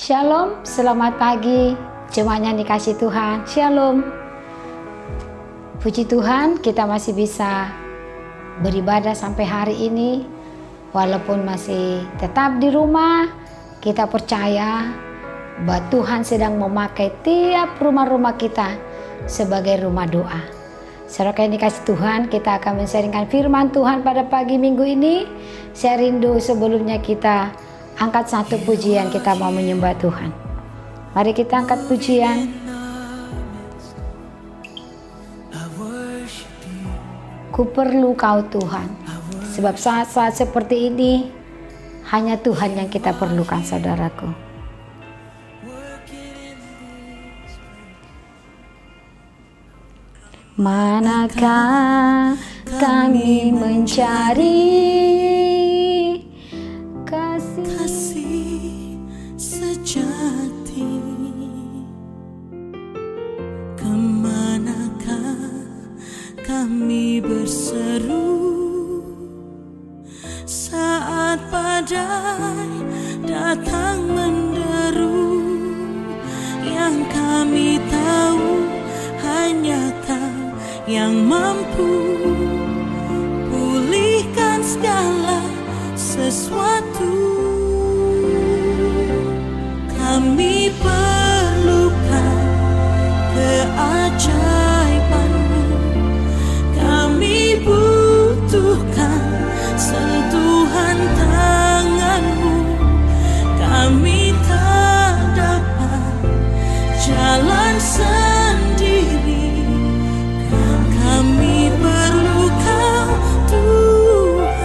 Shalom, selamat pagi. Jemaatnya dikasih Tuhan. Shalom. Puji Tuhan, kita masih bisa beribadah sampai hari ini. Walaupun masih tetap di rumah, kita percaya bahwa Tuhan sedang memakai tiap rumah-rumah kita sebagai rumah doa. Saudara yang dikasih Tuhan, kita akan men-sharingkan firman Tuhan pada pagi minggu ini. Saya rindu sebelumnya kita angkat satu pujian, kita mau menyembah Tuhan. Mari kita angkat pujian. Ku perlu Kau Tuhan, sebab saat-saat seperti ini hanya Tuhan yang kita perlukan, saudaraku. Manakah kami mencari kasih sejati? Kemanakah kami berseru saat badai datang menderu? Yang kami tahu hanya Kau yang mampu pulihkan segala sesuatu. Kami perlukan keajaiban-Mu, kami butuhkan sentuhan tangan-Mu. Kami tak dapat jalan sendiri, kami perlu Kau Tuhan.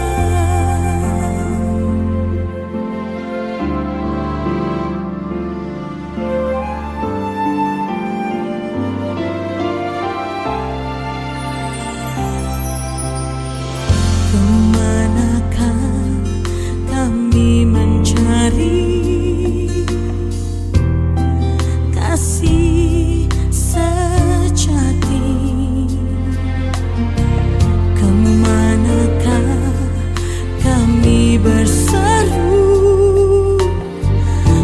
Kemanakah kami mencari kasih sejati? Kemanakah kami berseru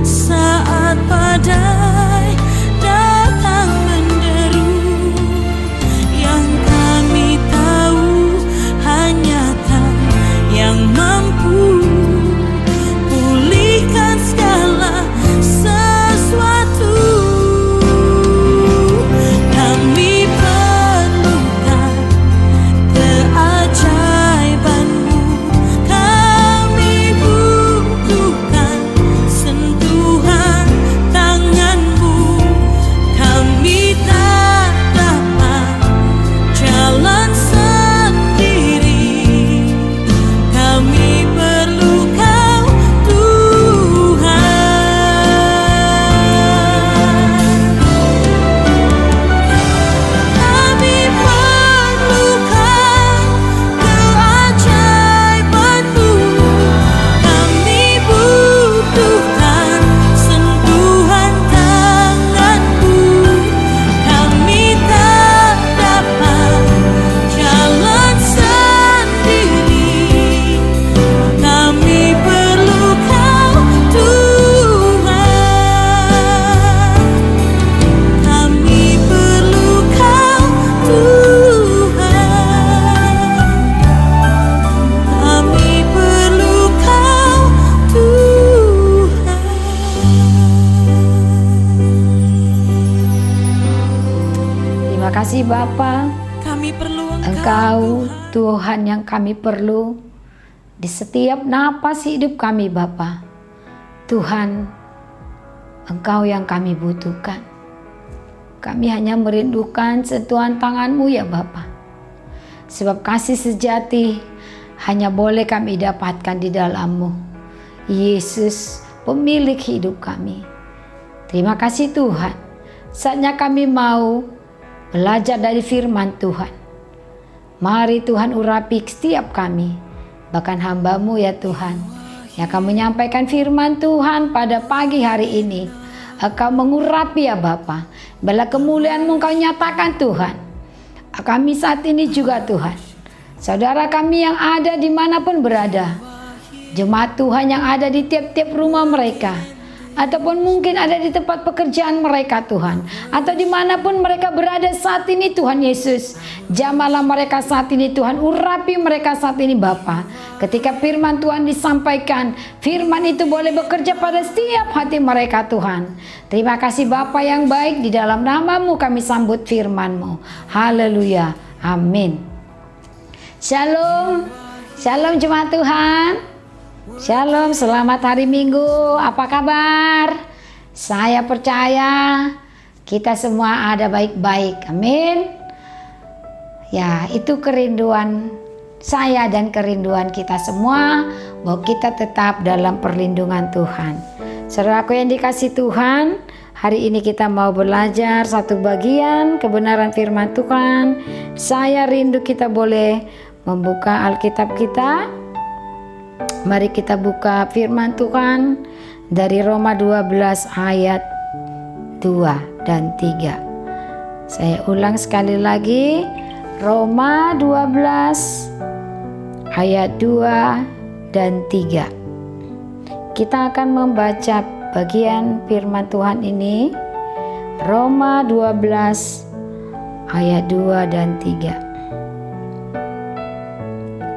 saat badai datang menderu? Yang kami tahu hanya Kau yang mampu pulihkan segala sesuatu. Kami perlukan keajaiban-Mu, kami butuhkan sentuhan tangan-Mu. Kami tak dapat jalan sendiri, kami perlu Kau Tuhan. Kami perlukan keajaiban-Mu, kami butuhkan sentuhan tangan-Mu. Kami tak dapat jalan sendiri, kami perlu Kau Tuhan. Kami perlu Kau Tuhan. Kami perlu Kau Tuhan. Terima kasih Bapa. Kami perlu Engkau Tuhan yang kami perlu di setiap napas hidup kami Bapa. Tuhan, Engkau yang kami butuhkan. Kami hanya merindukan sentuhan tangan-Mu ya Bapa. Sebab kasih sejati hanya boleh kami dapatkan di dalam-Mu. Yesus, pemilik hidup kami. Terima kasih Tuhan. Saatnya kami mau belajar dari firman Tuhan. Mari Tuhan urapi setiap kami, bahkan hamba-Mu ya Tuhan, yang akan menyampaikan firman Tuhan pada pagi hari ini. Engkau mengurapi ya Bapa, bala kemuliaan-Mu Engkau nyatakan Tuhan. Kami saat ini juga Tuhan, saudara kami yang ada dimanapun berada, jemaat Tuhan yang ada di tiap-tiap rumah mereka, ataupun mungkin ada di tempat pekerjaan mereka Tuhan, atau dimanapun mereka berada saat ini Tuhan Yesus. Jamahlah mereka saat ini Tuhan, urapi mereka saat ini Bapa. Ketika firman Tuhan disampaikan, firman itu boleh bekerja pada setiap hati mereka Tuhan. Terima kasih Bapa yang baik, di dalam nama-Mu kami sambut firman-Mu. Haleluya, amin. Shalom, shalom jemaat Tuhan. Shalom, selamat hari Minggu. Apa kabar? Saya percaya kita semua ada baik-baik. Amin. Ya, itu kerinduan saya dan kerinduan kita semua, bahwa kita tetap dalam perlindungan Tuhan. Saudaraku yang dikasih Tuhan, hari ini kita mau belajar satu bagian kebenaran firman Tuhan. Saya rindu kita boleh membuka Alkitab kita. Mari kita buka firman Tuhan dari Roma 12 ayat 2 dan 3. Saya ulang sekali lagi, Roma 12 ayat 2 dan 3. Kita akan membaca bagian firman Tuhan ini, Roma 12 ayat 2 dan 3.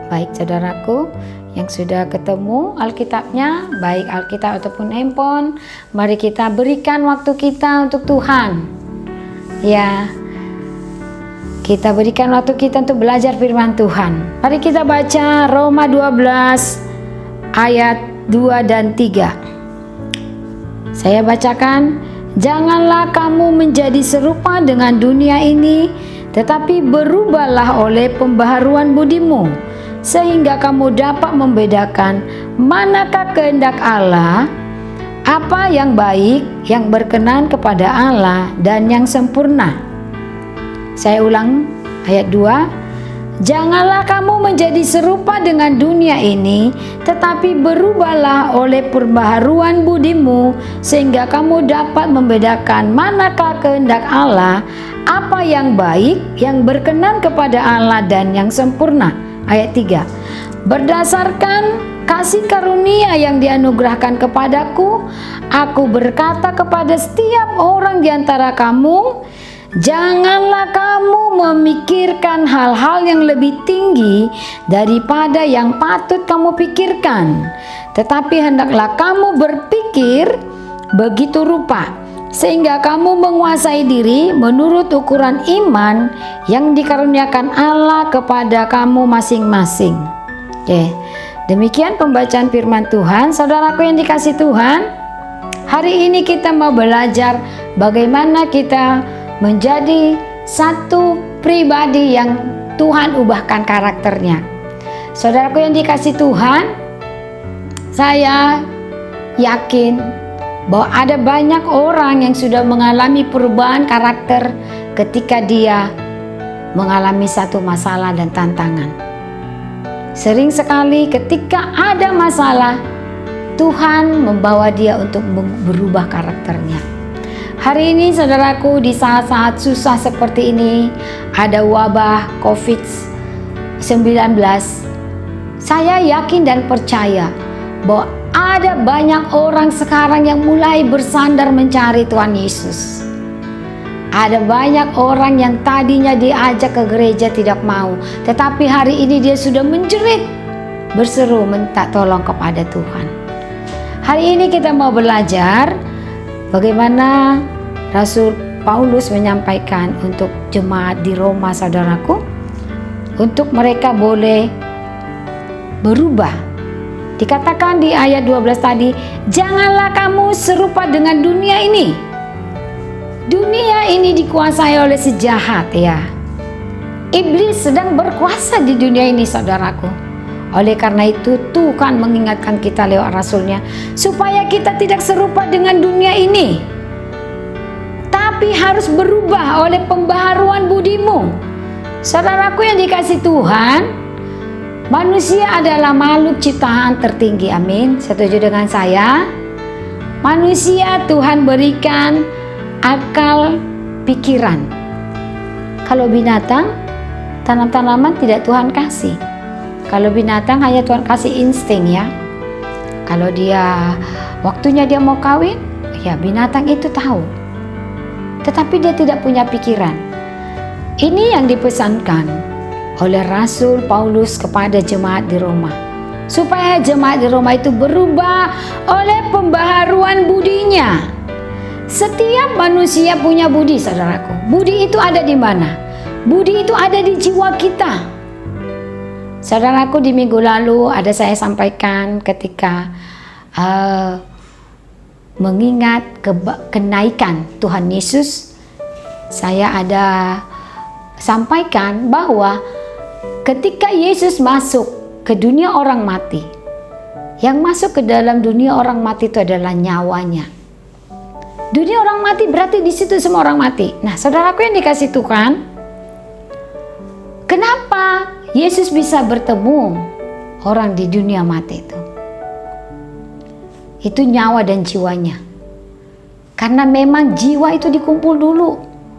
Baik saudaraku yang sudah ketemu Alkitabnya, baik Alkitab ataupun handphone, mari kita berikan waktu kita untuk Tuhan. Ya, kita berikan waktu kita untuk belajar firman Tuhan. Mari kita baca Roma 12 ayat 2 dan 3. Saya bacakan, janganlah kamu menjadi serupa dengan dunia ini, tetapi berubahlah oleh pembaharuan budimu, sehingga kamu dapat membedakan manakah kehendak Allah, apa yang baik, yang berkenan kepada Allah, dan yang sempurna. Saya ulang ayat 2. Janganlah kamu menjadi serupa dengan dunia ini, tetapi berubahlah oleh perbaharuan budimu, sehingga kamu dapat membedakan manakah kehendak Allah, apa yang baik, yang berkenan kepada Allah, dan yang sempurna. Ayat 3. Berdasarkan kasih karunia yang dianugerahkan kepadaku, aku berkata kepada setiap orang di antara kamu, janganlah kamu memikirkan hal-hal yang lebih tinggi daripada yang patut kamu pikirkan, tetapi hendaklah kamu berpikir begitu rupa, sehingga kamu menguasai diri menurut ukuran iman yang dikaruniakan Allah kepada kamu masing-masing. Oke, demikian pembacaan firman Tuhan. Saudaraku yang dikasih Tuhan, hari ini kita mau belajar bagaimana kita menjadi satu pribadi yang Tuhan ubahkan karakternya. Saudaraku yang dikasih Tuhan, saya yakin bahwa ada banyak orang yang sudah mengalami perubahan karakter ketika dia mengalami satu masalah dan tantangan. Sering sekali ketika ada masalah, Tuhan membawa dia untuk berubah karakternya. Hari ini saudaraku, di saat-saat susah seperti ini, ada wabah COVID-19, saya yakin dan percaya bahwa ada banyak orang sekarang yang mulai bersandar mencari Tuhan Yesus. Ada banyak orang yang tadinya diajak ke gereja tidak mau, tetapi hari ini dia sudah menjerit, berseru minta tolong kepada Tuhan. Hari ini kita mau belajar bagaimana Rasul Paulus menyampaikan untuk jemaat di Roma, saudaraku, untuk mereka boleh berubah. Dikatakan di ayat 12 tadi, janganlah kamu serupa dengan dunia ini. Dunia ini dikuasai oleh si jahat, ya. Iblis sedang berkuasa di dunia ini, saudaraku. Oleh karena itu Tuhan mengingatkan kita lewat rasulnya supaya kita tidak serupa dengan dunia ini, tapi harus berubah oleh pembaharuan budimu. Saudaraku yang dikasih Tuhan, manusia adalah makhluk ciptaan tertinggi. Amin. Setuju dengan saya? Manusia Tuhan berikan akal pikiran. Kalau binatang, tanam-tanaman tidak Tuhan kasih. Kalau binatang hanya Tuhan kasih insting, ya. Kalau dia waktunya dia mau kawin, ya binatang itu tahu. Tetapi dia tidak punya pikiran. Ini yang dipesankan oleh Rasul Paulus kepada jemaat di Roma. Supaya jemaat di Roma itu berubah oleh pembaharuan budinya. Setiap manusia punya budi, saudaraku. Budi itu ada di mana? Budi itu ada di jiwa kita. Saudaraku, di minggu lalu ada saya sampaikan ketika mengingat kenaikan Tuhan Yesus. Saya ada sampaikan bahwa ketika Yesus masuk ke dunia orang mati, yang masuk ke dalam dunia orang mati itu adalah nyawanya. Dunia orang mati berarti di situ semua orang mati. Nah, saudaraku yang dikasih Tuhan, kenapa Yesus bisa bertemu orang di dunia mati itu? Itu nyawa dan jiwanya. Karena memang jiwa itu dikumpul dulu.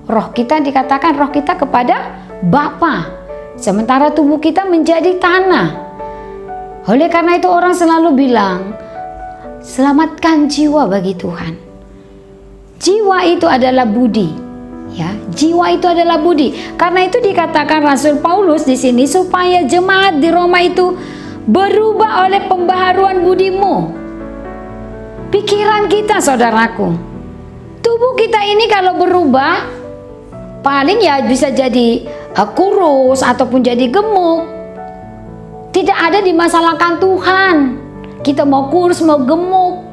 Roh kita dikatakan roh kita kepada Bapa. Sementara tubuh kita menjadi tanah. Oleh karena itu orang selalu bilang, selamatkan jiwa bagi Tuhan. Jiwa itu adalah budi, ya. Jiwa itu adalah budi. Karena itu dikatakan Rasul Paulus di sini supaya jemaat di Roma itu berubah oleh pembaharuan budimu. Pikiran kita, saudaraku. Tubuh kita ini kalau berubah, paling ya bisa jadi kurus ataupun jadi gemuk. Tidak ada dimasalahkan Tuhan. Kita mau kurus, mau gemuk,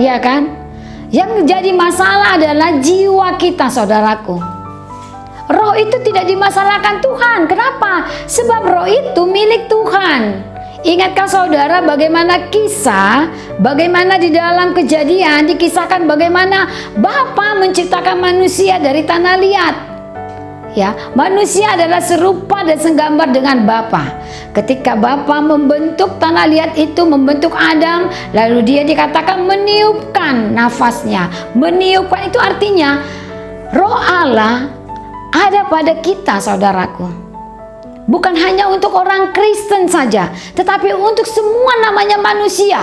ya kan? Yang jadi masalah adalah jiwa kita, saudaraku. Roh itu tidak dimasalahkan Tuhan. Kenapa? Sebab roh itu milik Tuhan. Ingatkah saudara bagaimana bagaimana di dalam Kejadian dikisahkan bagaimana Bapa menciptakan manusia dari tanah liat. Ya, manusia adalah serupa dan segambar dengan Bapa. Ketika Bapa membentuk tanah liat itu, membentuk Adam, lalu dia dikatakan meniupkan nafasnya. Meniupkan itu artinya Roh Allah ada pada kita, saudaraku. Bukan hanya untuk orang Kristen saja, tetapi untuk semua namanya manusia.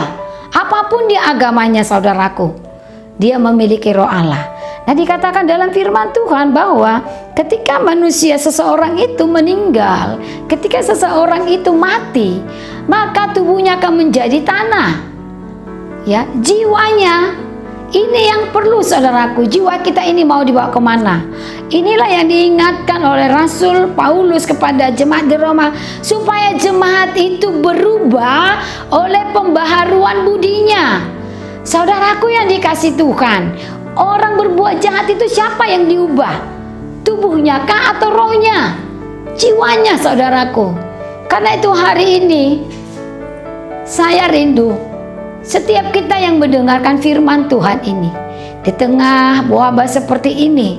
Apapun dia agamanya, saudaraku, dia memiliki Roh Allah. Nah, dikatakan dalam firman Tuhan bahwa ketika manusia seseorang itu meninggal, ketika seseorang itu mati, maka tubuhnya akan menjadi tanah. Ya, jiwanya ini yang perlu, saudaraku. Jiwa kita ini mau dibawa kemana? Inilah yang diingatkan oleh Rasul Paulus kepada jemaat di Roma, supaya jemaat itu berubah oleh pembaharuan budinya. Saudaraku yang dikasih Tuhan, orang berbuat jahat itu siapa yang diubah? Tubuhnya kah atau rohnya? Jiwanya, saudaraku. Karena itu hari ini saya rindu setiap kita yang mendengarkan firman Tuhan ini, di tengah wabah seperti ini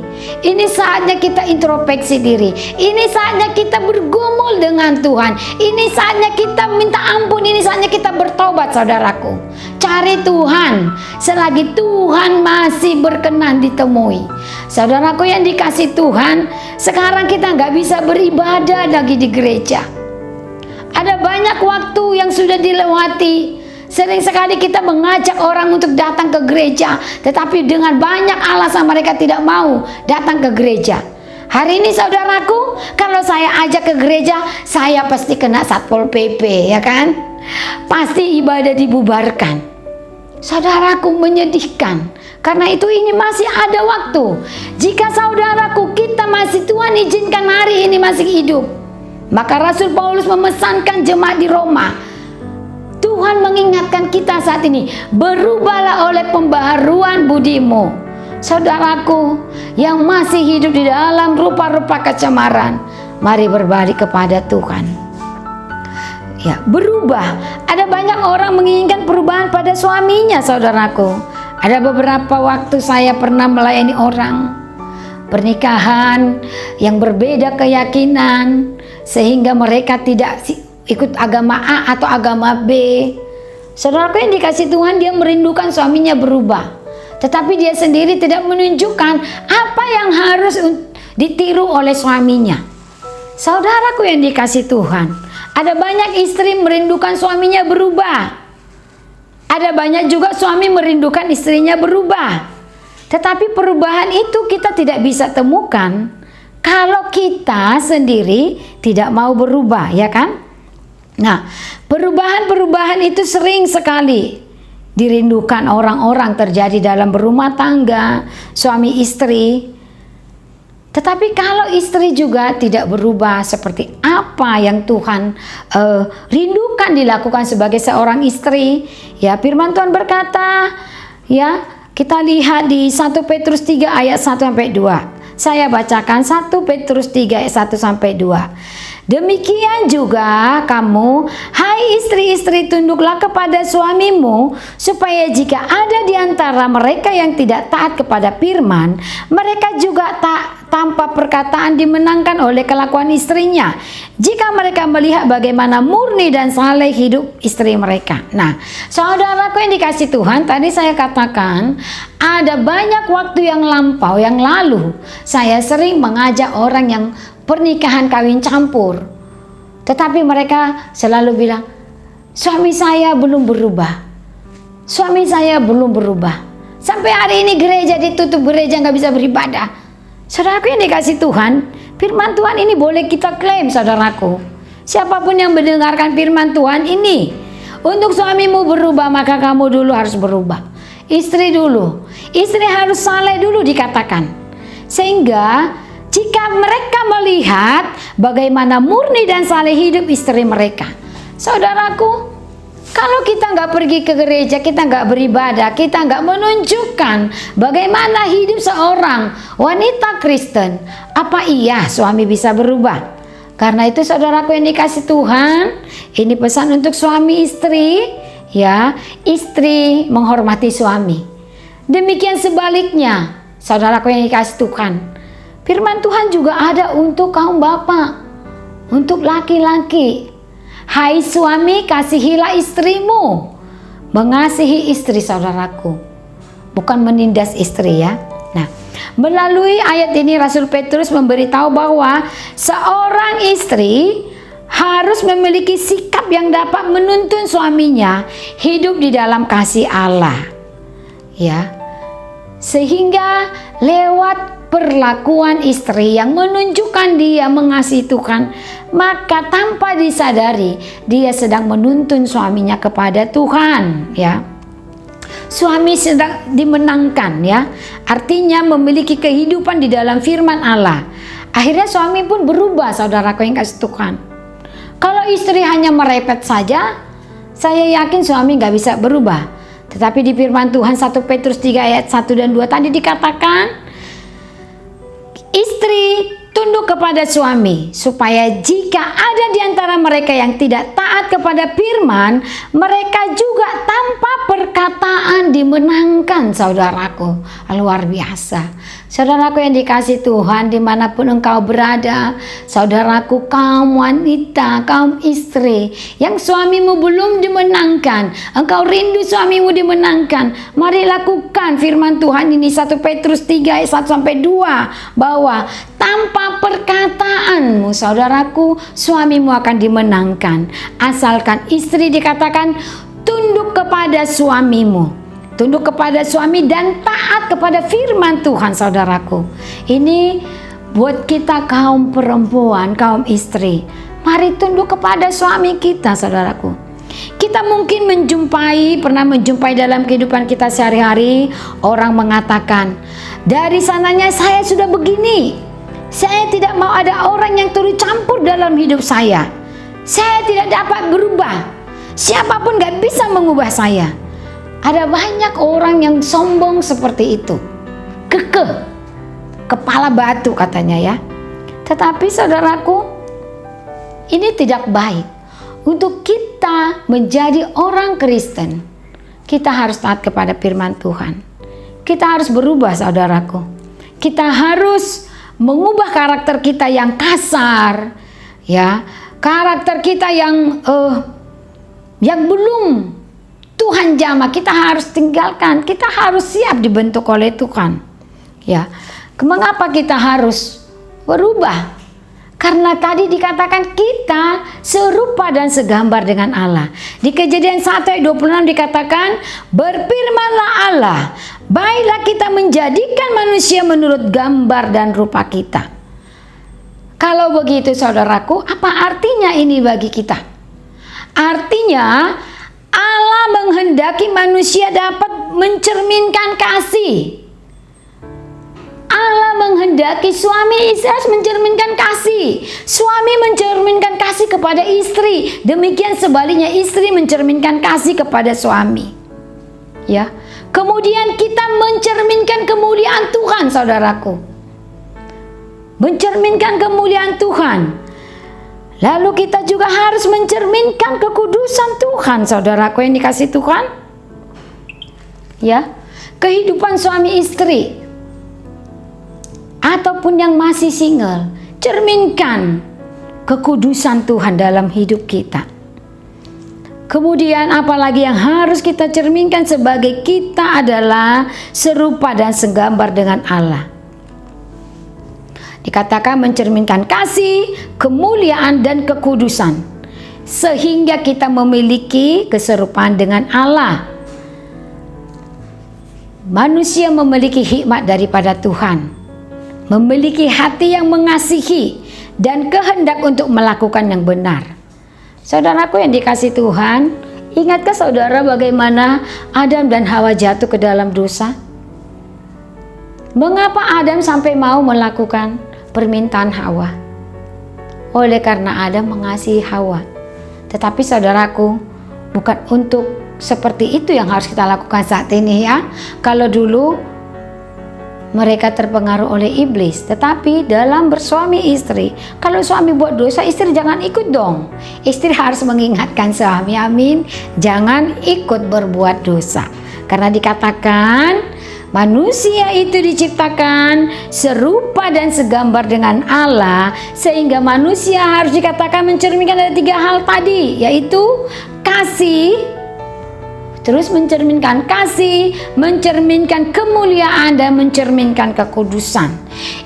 saatnya kita introspeksi diri. Ini saatnya kita bergumul dengan Tuhan. Ini saatnya kita minta ampun. Ini saatnya kita bertobat, saudaraku. Cari Tuhan selagi Tuhan masih berkenan ditemui. Saudaraku yang dikasih Tuhan, sekarang kita nggak bisa beribadah lagi di gereja. Ada banyak waktu yang sudah dilewati. Sering sekali kita mengajak orang untuk datang ke gereja, tetapi dengan banyak alasan mereka tidak mau datang ke gereja. Hari ini, saudaraku, kalau saya ajak ke gereja, saya pasti kena Satpol PP, ya kan? Pasti ibadah dibubarkan. Saudaraku, menyedihkan. Karena itu ini masih ada waktu. Jika saudaraku kita masih, Tuhan izinkan hari ini masih hidup, maka Rasul Paulus memesankan jemaat di Roma, Tuhan mengingatkan kita saat ini, berubahlah oleh pembaharuan budimu. Saudaraku yang masih hidup di dalam rupa-rupa kecemaran, mari berbalik kepada Tuhan. Ya, berubah. Ada banyak orang menginginkan perubahan pada suaminya, saudaraku. Ada beberapa waktu saya pernah melayani orang pernikahan yang berbeda keyakinan, sehingga mereka tidak ikut agama A atau agama B. Saudaraku yang dikasih Tuhan, dia merindukan suaminya berubah, tetapi dia sendiri tidak menunjukkan apa yang harus ditiru oleh suaminya. Saudaraku yang dikasih Tuhan, ada banyak istri merindukan suaminya berubah. Ada banyak juga suami merindukan istrinya berubah. Tetapi perubahan itu kita tidak bisa temukan kalau kita sendiri tidak mau berubah, ya kan? Nah, perubahan-perubahan itu sering sekali dirindukan orang-orang terjadi dalam berumah tangga, suami istri. Tetapi kalau istri juga tidak berubah seperti apa yang Tuhan rindukan dilakukan sebagai seorang istri, ya firman Tuhan berkata, ya kita lihat di 1 Petrus 3 ayat 1 sampai 2. Saya bacakan 1 Petrus 3 ayat 1 sampai 2. Demikian juga kamu, hai istri-istri, tunduklah kepada suamimu, supaya jika ada di antara mereka yang tidak taat kepada firman, mereka juga tak tanpa perkataan dimenangkan oleh kelakuan istrinya, jika mereka melihat bagaimana murni dan saleh hidup istri mereka. Nah, saudaraku yang dikasih Tuhan, tadi saya katakan ada banyak waktu yang lampau, yang lalu saya sering mengajak orang yang pernikahan kawin campur, tetapi mereka selalu bilang, suami saya belum berubah, suami saya belum berubah, sampai hari ini gereja ditutup, gereja nggak bisa beribadah. Saudaraku yang dikasih Tuhan, firman Tuhan ini boleh kita klaim, saudaraku. Siapapun yang mendengarkan firman Tuhan ini, untuk suamimu berubah, maka kamu dulu harus berubah. Istri dulu, istri harus saleh dulu dikatakan, sehingga jika mereka melihat bagaimana murni dan saleh hidup istri mereka. Saudaraku, kalau kita nggak pergi ke gereja, kita nggak beribadah, kita nggak menunjukkan bagaimana hidup seorang wanita Kristen, apa iya suami bisa berubah? Karena itu saudaraku yang dikasih Tuhan, ini pesan untuk suami istri, ya, istri menghormati suami. Demikian sebaliknya, saudaraku yang dikasih Tuhan, firman Tuhan juga ada untuk kaum bapak, untuk laki-laki. Hai suami, kasihilah istrimu. Mengasihi istri, saudaraku, bukan menindas istri, ya. Nah, melalui ayat ini Rasul Petrus memberitahu bahwa seorang istri harus memiliki sikap yang dapat menuntun suaminya hidup di dalam kasih Allah, ya. Sehingga lewat perlakuan istri yang menunjukkan dia mengasihi Tuhan, maka tanpa disadari dia sedang menuntun suaminya kepada Tuhan, ya. Suami sedang dimenangkan, ya. Artinya memiliki kehidupan di dalam firman Allah. Akhirnya suami pun berubah, saudaraku yang kasih Tuhan. Kalau istri hanya merepet saja, saya yakin suami nggak bisa berubah. Tetapi di firman Tuhan 1 Petrus 3 ayat 1 dan 2 tadi dikatakan, istri tunduk kepada suami, supaya jika ada di antara mereka yang tidak taat kepada firman, mereka juga tanpa perkataan dimenangkan, saudaraku. Luar biasa. Saudaraku yang dikasih Tuhan, dimanapun engkau berada, saudaraku kaum wanita, kaum istri yang suamimu belum dimenangkan, engkau rindu suamimu dimenangkan, mari lakukan firman Tuhan ini 1 Petrus 3 ayat 1 sampai 2, bahwa tanpa perkataanmu, saudaraku, suamimu akan dimenangkan. Asalkan istri dikatakan tunduk kepada suamimu, tunduk kepada suami dan taat kepada firman Tuhan, saudaraku. Ini buat kita kaum perempuan, kaum istri. Mari tunduk kepada suami kita, saudaraku. Kita mungkin pernah menjumpai dalam kehidupan kita sehari-hari, orang mengatakan, dari sananya saya sudah begini, saya tidak mau ada orang yang turut campur dalam hidup saya. Saya tidak dapat berubah, siapapun gak bisa mengubah saya. Ada banyak orang yang sombong seperti itu, kekeh, kepala batu katanya, ya. Tetapi saudaraku, ini tidak baik. Untuk kita menjadi orang Kristen, kita harus taat kepada firman Tuhan. Kita harus berubah, saudaraku. Kita harus mengubah karakter kita yang kasar, ya, karakter kita yang belum Tuhan jamah, kita harus tinggalkan. Kita harus siap dibentuk oleh Tuhan, ya. Mengapa kita harus berubah? Karena tadi dikatakan kita serupa dan segambar dengan Allah. Di Kejadian 1 ayat 26 dikatakan, berfirmanlah Allah, baiklah kita menjadikan manusia menurut gambar dan rupa kita. Kalau begitu saudaraku, apa artinya ini bagi kita? Artinya Allah menghendaki manusia dapat mencerminkan kasih. Allah menghendaki suami istri harus mencerminkan kasih. Suami mencerminkan kasih kepada istri. Demikian sebaliknya istri mencerminkan kasih kepada suami. Ya. Kemudian kita mencerminkan kemuliaan Tuhan, saudaraku. Mencerminkan kemuliaan Tuhan. Lalu kita juga harus mencerminkan kekudusan Tuhan, saudaraku yang dikasih Tuhan. Ya. Kehidupan suami istri ataupun yang masih single, cerminkan kekudusan Tuhan dalam hidup kita. Kemudian apalagi yang harus kita cerminkan sebagai kita adalah serupa dan segambar dengan Allah. Dikatakan mencerminkan kasih, kemuliaan dan kekudusan, sehingga kita memiliki keserupaan dengan Allah. Manusia memiliki hikmat daripada Tuhan, memiliki hati yang mengasihi dan kehendak untuk melakukan yang benar. Saudaraku yang dikasih Tuhan, ingatkah saudara bagaimana Adam dan Hawa jatuh ke dalam dosa? Mengapa Adam sampai mau melakukan permintaan Hawa? Oleh karena Adam mengasihi Hawa. Tetapi saudaraku, bukan untuk seperti itu yang harus kita lakukan saat ini ya. Kalau dulu mereka terpengaruh oleh iblis, tetapi dalam bersuami istri, kalau suami buat dosa, istri jangan ikut dong. Istri harus mengingatkan suami, amin, jangan ikut berbuat dosa. Karena dikatakan manusia itu diciptakan serupa dan segambar dengan Allah, sehingga manusia harus dikatakan mencerminkan ada 3 hal tadi, yaitu kasih, terus mencerminkan kasih, mencerminkan kemuliaan, dan mencerminkan kekudusan.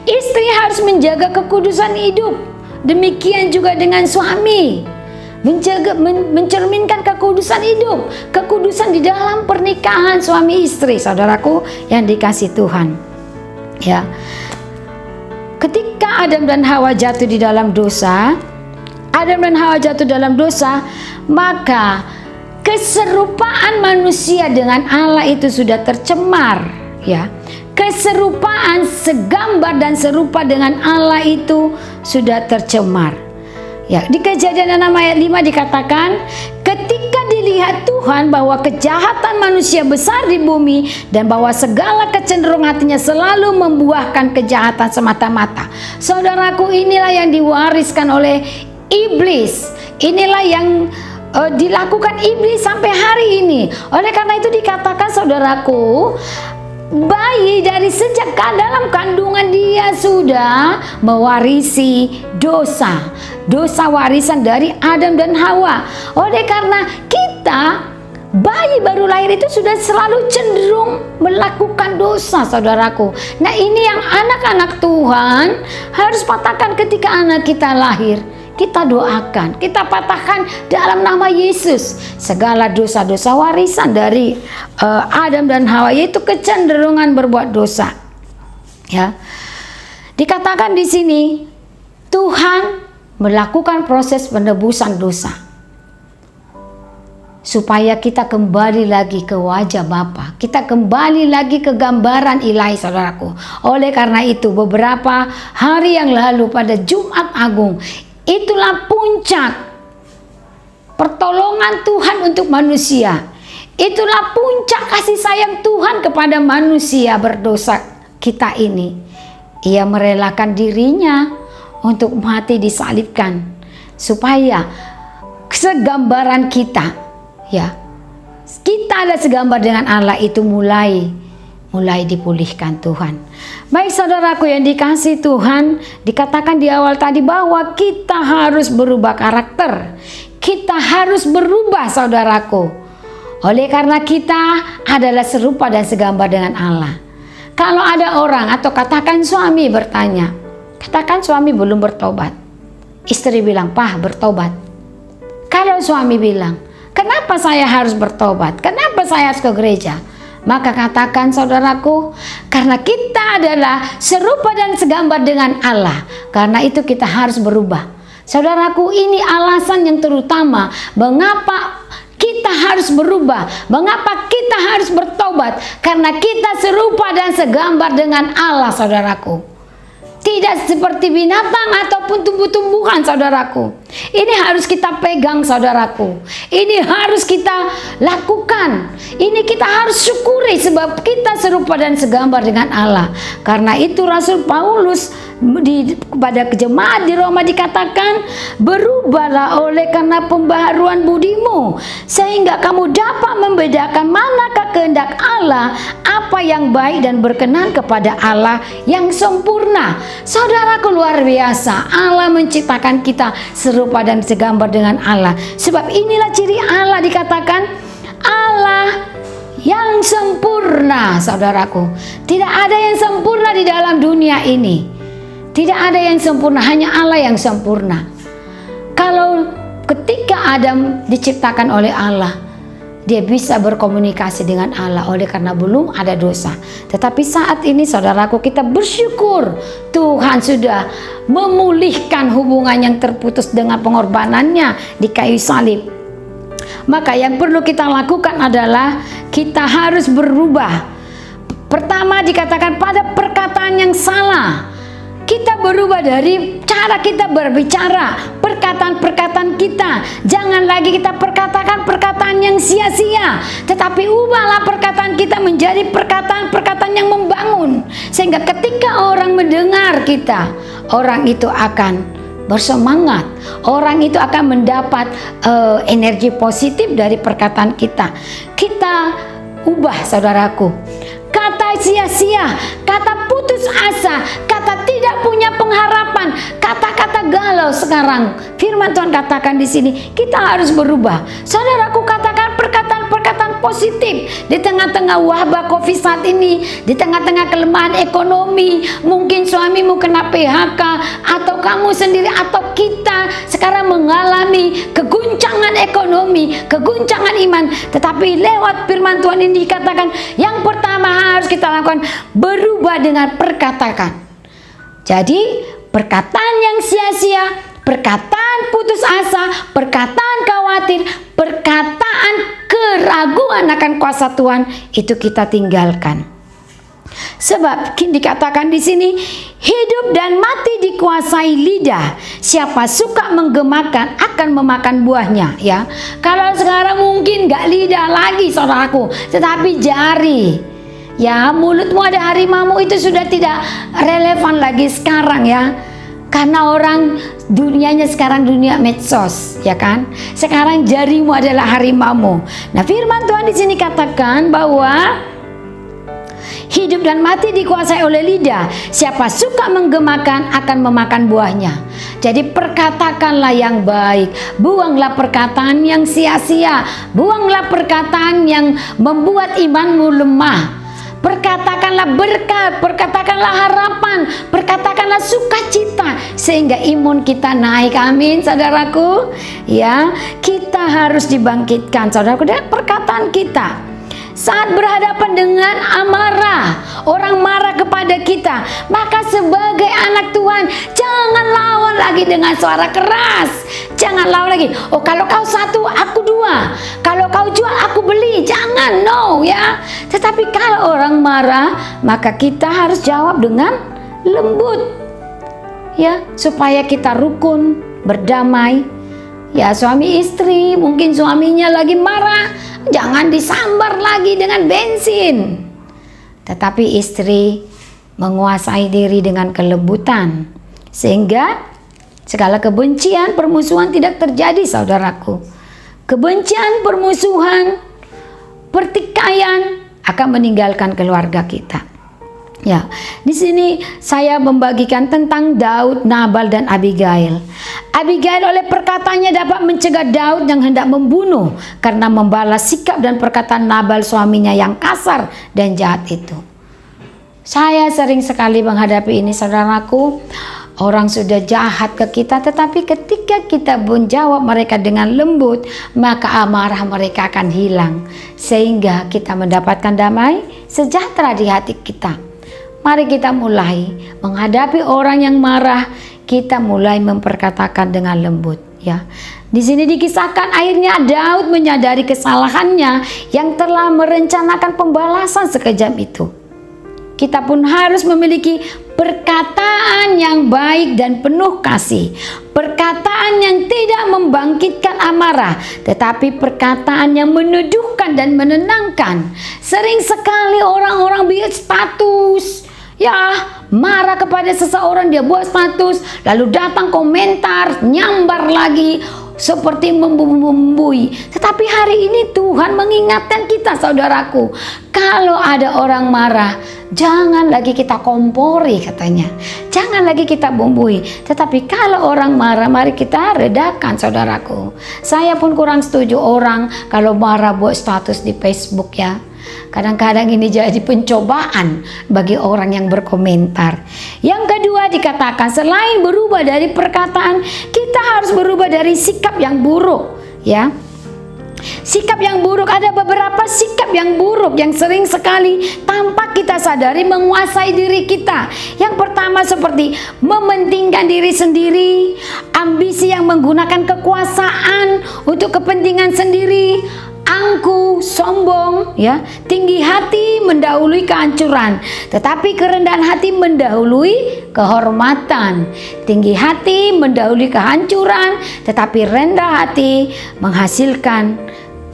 Istri harus menjaga kekudusan hidup. Demikian juga dengan suami. Mencerminkan kekudusan hidup. Kekudusan di dalam pernikahan suami istri, saudaraku yang dikasih Tuhan. Ya. Ketika Adam dan Hawa jatuh di dalam dosa, maka keserupaan manusia dengan Allah itu sudah tercemar, ya. Keserupaan segambar dan serupa dengan Allah itu sudah tercemar. Ya, di Kejadian 6 ayat 5 dikatakan, ketika dilihat Tuhan bahwa kejahatan manusia besar di bumi dan bahwa segala kecenderungan hatinya selalu membuahkan kejahatan semata-mata. Saudaraku, inilah yang diwariskan oleh iblis. Inilah yang dilakukan iblis sampai hari ini. Oleh karena itu dikatakan, saudaraku, bayi dari sejak dalam kandungan dia sudah mewarisi dosa warisan dari Adam dan Hawa. Oleh karena kita, bayi baru lahir itu sudah selalu cenderung melakukan dosa, saudaraku. Nah, ini yang anak-anak Tuhan harus patahkan ketika anak kita lahir. Kita doakan, kita patahkan dalam nama Yesus segala dosa-dosa warisan dari Adam dan Hawa, yaitu kecenderungan berbuat dosa. Ya, dikatakan di sini Tuhan melakukan proses penebusan dosa supaya kita kembali lagi ke wajah Bapa, kita kembali lagi ke gambaran ilahi, saudaraku. Oleh karena itu, beberapa hari yang lalu pada Jumat Agung, itulah puncak pertolongan Tuhan untuk manusia. Itulah puncak kasih sayang Tuhan kepada manusia berdosa kita ini. Ia merelakan dirinya untuk mati disalibkan supaya segambaran kita, ya, kita ada segambar dengan Allah itu mulai dipulihkan Tuhan. Baik saudaraku yang dikasih Tuhan, dikatakan di awal tadi bahwa kita harus berubah karakter. Kita harus berubah, saudaraku. Oleh karena kita adalah serupa dan segambar dengan Allah. Kalau ada orang atau katakan suami bertanya, katakan suami belum bertobat, istri bilang, "Pah, bertobat." Kalau suami bilang, "Kenapa saya harus bertobat? Kenapa saya harus ke gereja?" Maka katakan saudaraku, karena kita adalah serupa dan segambar dengan Allah. Karena itu kita harus berubah. Saudaraku, ini alasan yang terutama mengapa kita harus berubah, mengapa kita harus bertobat. Karena kita serupa dan segambar dengan Allah, saudaraku. Tidak seperti binatang ataupun tumbuh-tumbuhan, saudaraku. Ini harus kita pegang, saudaraku. Ini harus kita lakukan. Ini kita harus syukuri sebab kita serupa dan segambar dengan Allah. Karena itu Rasul Paulus pada jemaat di Roma dikatakan, "Berubahlah oleh karena pembaharuan budimu, sehingga kamu dapat membedakan manakah kehendak Allah, apa yang baik dan berkenan kepada Allah yang sempurna." Saudaraku, luar biasa, Allah menciptakan kita serupa dan segambar dengan Allah. Sebab inilah ciri Allah, dikatakan Allah yang sempurna, saudaraku. Tidak ada yang sempurna di dalam dunia ini. Tidak ada yang sempurna, hanya Allah yang sempurna. Kalau ketika Adam diciptakan oleh Allah, dia bisa berkomunikasi dengan Allah oleh karena belum ada dosa. Tetapi saat ini, saudaraku, kita bersyukur Tuhan sudah memulihkan hubungan yang terputus dengan pengorbanannya di kayu salib. Maka yang perlu kita lakukan adalah kita harus berubah. Pertama, dikatakan pada perkataan yang salah. Kita berubah dari cara kita berbicara, perkataan-perkataan kita. Jangan lagi kita perkatakan perkataan yang sia-sia, tetapi ubahlah perkataan kita menjadi perkataan-perkataan yang membangun. Sehingga ketika orang mendengar kita, orang itu akan bersemangat. Orang itu akan mendapat energi positif dari perkataan kita. Kita ubah, saudaraku. Kata sia-sia, kata putus asa, kata tidak punya pengharapan, kata-kata galau sekarang. Firman Tuhan katakan di sini, kita harus berubah. Saudaraku, katakan perkataan-perkataan positif di tengah-tengah wabah Covid saat ini, di tengah-tengah kelemahan ekonomi. Mungkin suamimu kena PHK, atau kamu sendiri, atau kita sekarang mengalami keguncangan ekonomi, keguncangan iman. Tetapi lewat firman Tuhan ini dikatakan, yang pertama harus kita lakukan, berubah dengan perkataan. Jadi perkataan yang sia-sia, perkataan putus asa, perkataan khawatir, perkataan keraguan akan kuasa Tuhan, itu kita tinggalkan. Sebab dikatakan di sini, hidup dan mati dikuasai lidah. Siapa suka menggemakan akan memakan buahnya. Ya, kalau sekarang mungkin gak lidah lagi, saudaraku, tetapi jari. Ya, mulutmu ada harimau itu sudah tidak relevan lagi sekarang, ya. Karena orang dunianya sekarang dunia medsos, ya kan? Sekarang jarimu adalah harimaumu. Nah, firman Tuhan di sini katakan bahwa hidup dan mati dikuasai oleh lidah. Siapa suka menggemakan akan memakan buahnya. Jadi perkatakanlah yang baik. Buanglah perkataan yang sia-sia. Buanglah perkataan yang membuat imanmu lemah. Perkatakanlah berkat, perkatakanlah harapan, perkatakanlah sukacita sehingga imun kita naik. Amin, saudaraku. Ya, kita harus dibangkitkan, saudaraku, dengan perkataan kita. Saat berhadapan dengan amarah, orang marah kepada kita, maka sebagai anak Tuhan, jangan lawan lagi dengan suara keras. Jangan lawan lagi, "Oh, kalau kau satu, aku dua. Kalau kau jual, aku beli." Jangan, no, ya. Tetapi kalau orang marah, maka kita harus jawab dengan lembut, ya, supaya kita rukun, berdamai. Ya, suami istri, mungkin suaminya lagi marah, jangan disambar lagi dengan bensin. Tetapi istri menguasai diri dengan kelembutan, sehingga segala kebencian, permusuhan tidak terjadi, saudaraku. Kebencian, permusuhan, pertikaian akan meninggalkan keluarga kita. Ya, di sini saya membagikan tentang Daud, Nabal, dan Abigail. Abigail oleh perkataannya dapat mencegah Daud yang hendak membunuh karena membalas sikap dan perkataan Nabal suaminya yang kasar dan jahat itu. Saya sering sekali menghadapi ini, saudaraku. Orang sudah jahat ke kita, tetapi ketika kita menjawab mereka dengan lembut, maka amarah mereka akan hilang, sehingga kita mendapatkan damai sejahtera di hati kita. Mari kita mulai menghadapi orang yang marah, kita mulai memperkatakan dengan lembut, ya. Di sini dikisahkan akhirnya Daud menyadari kesalahannya yang telah merencanakan pembalasan sekejam itu. Kita pun harus memiliki perkataan yang baik dan penuh kasih. Perkataan yang tidak membangkitkan amarah, tetapi perkataan yang meneduhkan dan menenangkan. Sering sekali orang-orang buat status, ya, marah kepada seseorang, dia buat status, lalu datang komentar, nyambar lagi, seperti membumbui. Tetapi hari ini Tuhan mengingatkan kita, saudaraku, kalau ada orang marah, jangan lagi kita kompori, katanya. Jangan lagi kita bumbui. Tetapi kalau orang marah, mari kita redakan, saudaraku. Saya pun kurang setuju orang kalau marah buat status di Facebook, ya. Kadang-kadang ini jadi pencobaan bagi orang yang berkomentar. Yang kedua dikatakan, selain berubah dari perkataan, kita harus berubah dari sikap yang buruk, ya. Sikap yang buruk, ada beberapa sikap yang buruk yang sering sekali tanpa kita sadari menguasai diri kita. Yang pertama seperti mementingkan diri sendiri, ambisi yang menggunakan kekuasaan untuk kepentingan sendiri, angkuh, sombong, ya, tinggi hati mendahului kehancuran, tetapi kerendahan hati mendahului kehormatan. Tinggi hati mendahului kehancuran, tetapi rendah hati menghasilkan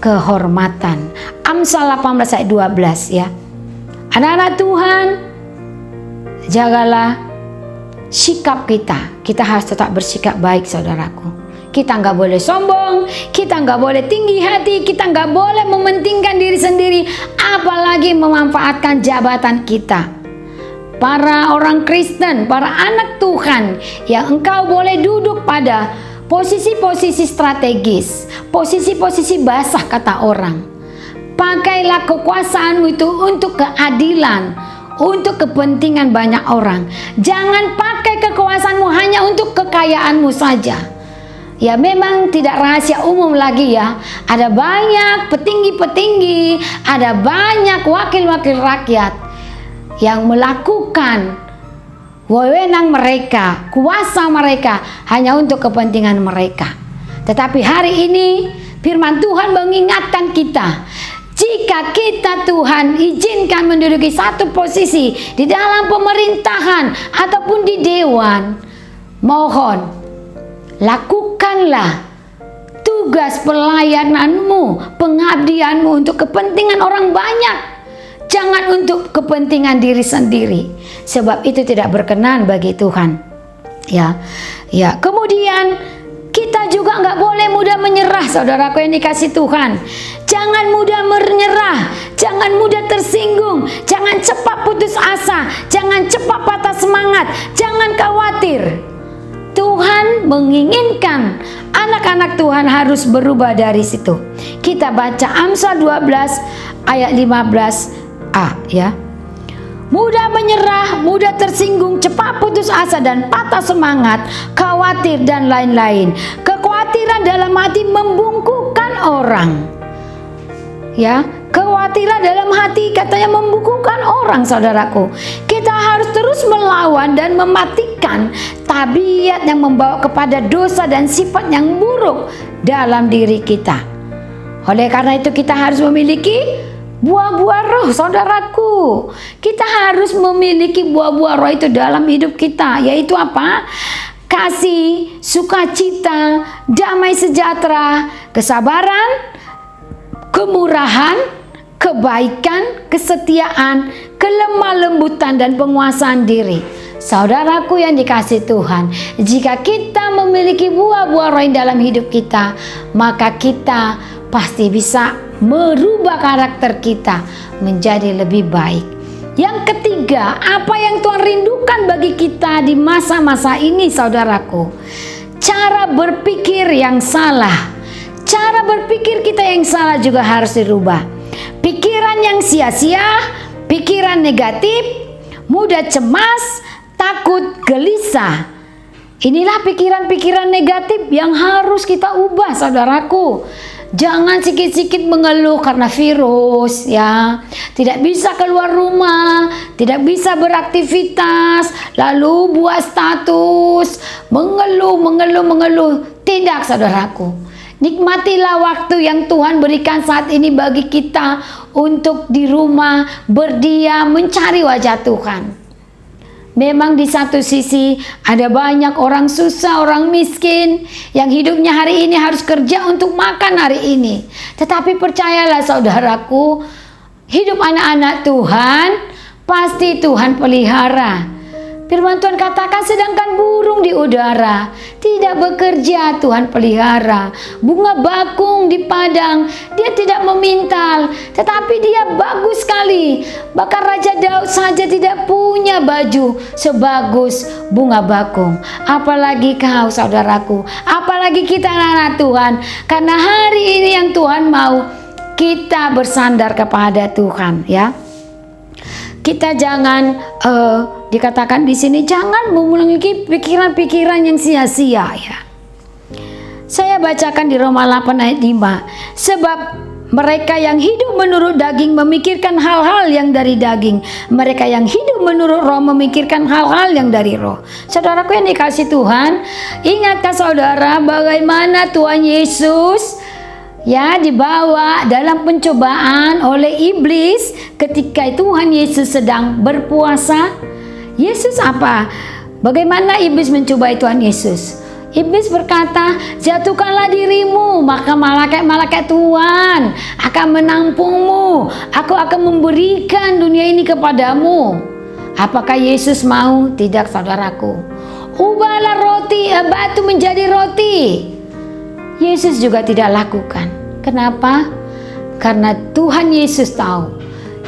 kehormatan. Amsal 18 ayat 12, ya. Anak-anak Tuhan, jagalah sikap kita. Kita harus tetap bersikap baik, saudaraku. Kita nggak boleh sombong, kita nggak boleh tinggi hati, kita nggak boleh mementingkan diri sendiri, apalagi memanfaatkan jabatan kita. Para orang Kristen, para anak Tuhan, yang engkau boleh duduk pada posisi-posisi strategis, posisi-posisi basah kata orang. Pakailah kekuasaanmu itu untuk keadilan, untuk kepentingan banyak orang. Jangan pakai kekuasaanmu hanya untuk kekayaanmu saja. Ya, memang tidak rahasia umum lagi, ya. Ada banyak petinggi-petinggi, ada banyak wakil-wakil rakyat yang melakukan wewenang mereka, kuasa mereka hanya untuk kepentingan mereka. Tetapi hari ini firman Tuhan mengingatkan kita, jika kita Tuhan izinkan menduduki satu posisi di dalam pemerintahan ataupun di dewan, mohon lakukanlah tugas pelayananmu, pengabdianmu untuk kepentingan orang banyak. Jangan untuk kepentingan diri sendiri, sebab itu tidak berkenan bagi Tuhan. Ya, ya. Kemudian kita juga nggak boleh mudah menyerah, saudaraku yang dikasih Tuhan. Jangan mudah menyerah, jangan mudah tersinggung, jangan cepat putus asa, jangan cepat patah semangat, jangan khawatir. Tuhan menginginkan anak-anak Tuhan harus berubah dari situ. Kita baca Amsal 12 ayat 15a, ya. Mudah menyerah, mudah tersinggung, cepat putus asa dan patah semangat, khawatir dan lain-lain. Kekhawatiran dalam hati membungkukkan orang. Ya, kekhawatiran dalam hati katanya membungkukkan orang, saudaraku. Kita harus terus melawan dan mematikan tabiat yang membawa kepada dosa dan sifat yang buruk dalam diri kita. Oleh karena itu kita harus memiliki buah-buah roh, saudaraku. Kita harus memiliki buah-buah roh itu dalam hidup kita, yaitu apa? Kasih, sukacita, damai sejahtera, kesabaran, kemurahan, kebaikan, kesetiaan, kelemah lembutan dan penguasaan diri. Saudaraku yang dikasih Tuhan, jika kita memiliki buah-buah roh dalam hidup kita, maka kita pasti bisa merubah karakter kita menjadi lebih baik. Yang ketiga, apa yang Tuhan rindukan bagi kita di masa-masa ini, saudaraku? Cara berpikir yang salah. Cara berpikir kita yang salah juga harus dirubah. Pikiran yang sia-sia, pikiran negatif, mudah cemas, takut, gelisah, Inilah pikiran-pikiran negatif yang harus kita ubah, saudaraku. Jangan sikit-sikit mengeluh karena virus, ya. Tidak bisa keluar rumah, tidak bisa beraktivitas, lalu buat status, mengeluh. Tidak, saudaraku. Nikmatilah waktu yang Tuhan berikan saat ini bagi kita untuk di rumah, berdiam, mencari wajah Tuhan. Memang di satu sisi ada banyak orang susah, orang miskin yang hidupnya hari ini harus kerja untuk makan hari ini. Tetapi percayalah saudaraku, hidup anak-anak Tuhan pasti Tuhan pelihara. Firman Tuhan katakan, sedangkan burung di udara tidak bekerja, Tuhan pelihara. Bunga bakung di padang, dia tidak memintal, tetapi dia bagus sekali. Bahkan Raja Daud saja tidak punya baju sebagus bunga bakung. Apalagi kau, saudaraku, apalagi kita anak-anak Tuhan. Karena hari ini yang Tuhan mau, kita bersandar kepada Tuhan, ya. Kita jangan dikatakan di sini jangan memiliki pikiran-pikiran yang sia-sia, ya. Saya bacakan di Roma 8 ayat 5. Sebab mereka yang hidup menurut daging memikirkan hal-hal yang dari daging. Mereka yang hidup menurut roh memikirkan hal-hal yang dari roh. Saudaraku yang dikasihi Tuhan, ingatkah saudara bagaimana Tuhan Yesus dibawa dalam pencobaan oleh iblis ketika Tuhan Yesus sedang berpuasa? Yesus apa? Bagaimana iblis mencobai Tuhan Yesus? Iblis berkata, jatuhkanlah dirimu, maka malaikat-malaikat Tuhan akan menampungmu. Aku akan memberikan dunia ini kepadamu. Apakah Yesus mau? Tidak, saudaraku. Ubahlah batu menjadi roti. Yesus juga tidak lakukan. Kenapa? Karena Tuhan Yesus tahu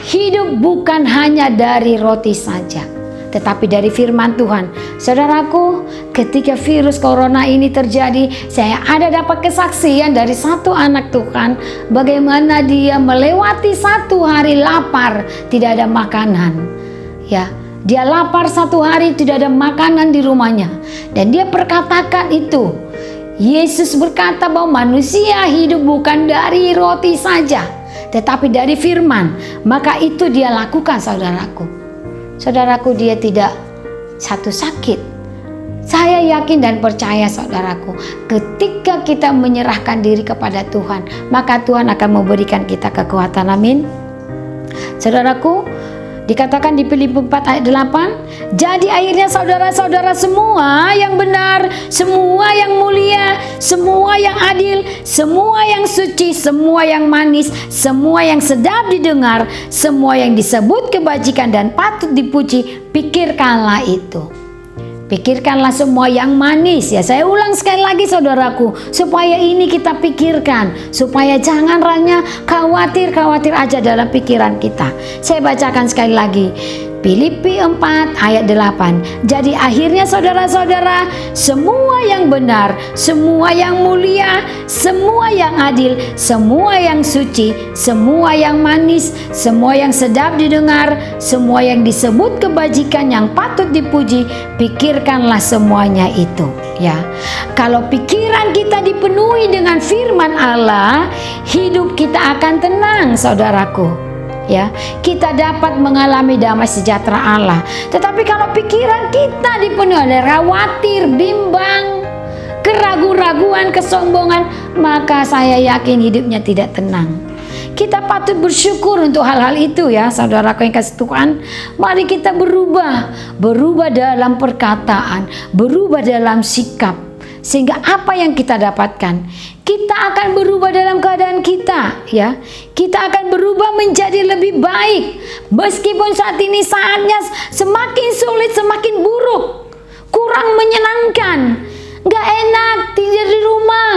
hidup bukan hanya dari roti saja, tetapi dari firman Tuhan. Saudaraku, ketika virus corona ini terjadi, saya dapat kesaksian dari satu anak Tuhan, bagaimana dia melewati 1 hari lapar, tidak ada makanan. Ya, dia lapar 1 hari, tidak ada makanan di rumahnya. Dan dia perkatakan itu. Yesus berkata bahwa manusia hidup bukan dari roti saja, tetapi dari firman. Maka itu dia lakukan, saudaraku. Saudaraku, dia tidak sakit. Saya yakin dan percaya, saudaraku, ketika kita menyerahkan diri kepada Tuhan, maka Tuhan akan memberikan kita kekuatan. Amin. Saudaraku, dikatakan di Filipi 4 ayat 8, jadi akhirnya saudara-saudara, semua yang benar, semua yang mulia, semua yang adil, semua yang suci, semua yang manis, semua yang sedap didengar, semua yang disebut kebajikan dan patut dipuji, pikirkanlah itu. Pikirkanlah semua yang manis, ya. Saya ulang sekali lagi, saudaraku, supaya ini kita pikirkan, supaya jangan hanya khawatir aja dalam pikiran kita. Saya bacakan sekali lagi. Filipi 4 ayat 8. Jadi akhirnya saudara-saudara, semua yang benar, semua yang mulia, semua yang adil, semua yang suci, semua yang manis, semua yang sedap didengar, semua yang disebut kebajikan yang patut dipuji, pikirkanlah semuanya itu, ya. Kalau pikiran kita dipenuhi dengan firman Allah, hidup kita akan tenang, saudaraku. Ya, kita dapat mengalami damai sejahtera Allah. Tetapi kalau pikiran kita dipenuhi oleh khawatir, bimbang, keraguan-raguan, kesombongan, maka saya yakin hidupnya tidak tenang. Kita patut bersyukur untuk hal-hal itu, ya, saudaraku yang kasih Tuhan. Mari kita berubah dalam perkataan, berubah dalam sikap, sehingga apa yang kita dapatkan, kita akan berubah dalam keadaan kita, ya. Kita akan berubah menjadi lebih baik. Meskipun saat ini saatnya semakin sulit, semakin buruk, kurang menyenangkan, gak enak tidur di rumah,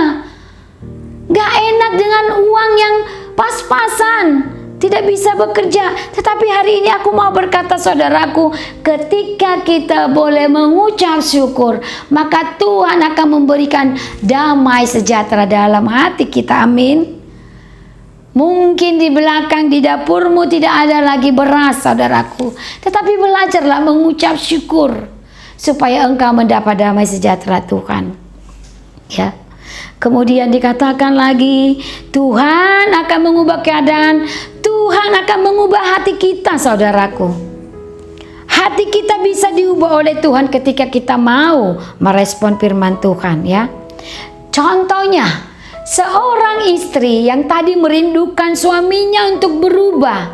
gak enak dengan uang yang pas-pasan, tidak bisa bekerja. Tetapi hari ini aku mau berkata, saudaraku, ketika kita boleh mengucap syukur, maka Tuhan akan memberikan damai sejahtera dalam hati kita. Amin. Mungkin di belakang, di dapurmu tidak ada lagi beras, saudaraku, tetapi belajarlah mengucap syukur. supaya engkau mendapat damai sejahtera Tuhan. Ya. Kemudian dikatakan lagi, Tuhan akan mengubah keadaan, Tuhan akan mengubah hati kita, saudaraku. Hati kita bisa diubah oleh Tuhan ketika kita mau merespon firman Tuhan, ya. Contohnya, seorang istri yang tadi merindukan suaminya untuk berubah,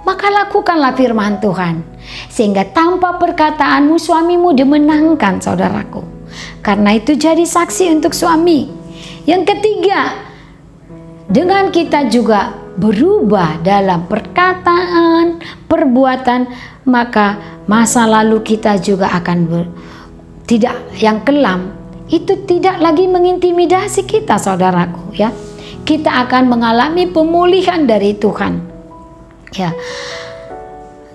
maka lakukanlah firman Tuhan, sehingga tanpa perkataanmu suamimu dimenangkan, saudaraku. Karena itu jadi saksi untuk suami. Yang ketiga, dengan kita juga berubah dalam perkataan, perbuatan, maka masa lalu kita juga akan tidak yang kelam itu tidak lagi mengintimidasi kita, saudaraku, ya. Kita akan mengalami pemulihan dari Tuhan, ya.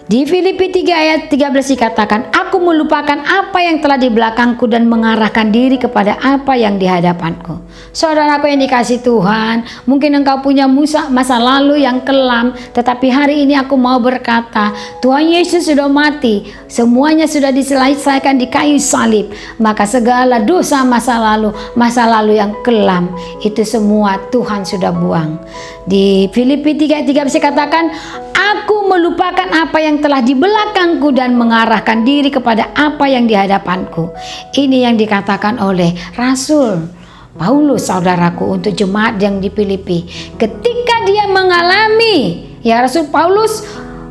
Di Filipi 3 ayat 13 dikatakan, aku melupakan apa yang telah di belakangku dan mengarahkan diri kepada apa yang di hadapanku. Saudaraku yang dikasih Tuhan, mungkin engkau punya masa lalu yang kelam, tetapi hari ini aku mau berkata, Tuhan Yesus sudah mati, semuanya sudah diselesaikan di kayu salib. Maka segala dosa masa lalu yang kelam, itu semua Tuhan sudah buang. Di Filipi 3 ayat 13 dikatakan, aku melupakan apa yang telah di belakangku dan mengarahkan diri kepada apa yang di hadapanku. Ini yang dikatakan oleh Rasul Paulus, saudaraku, untuk jemaat yang di Filipi. Ketika dia mengalami, ya, Rasul Paulus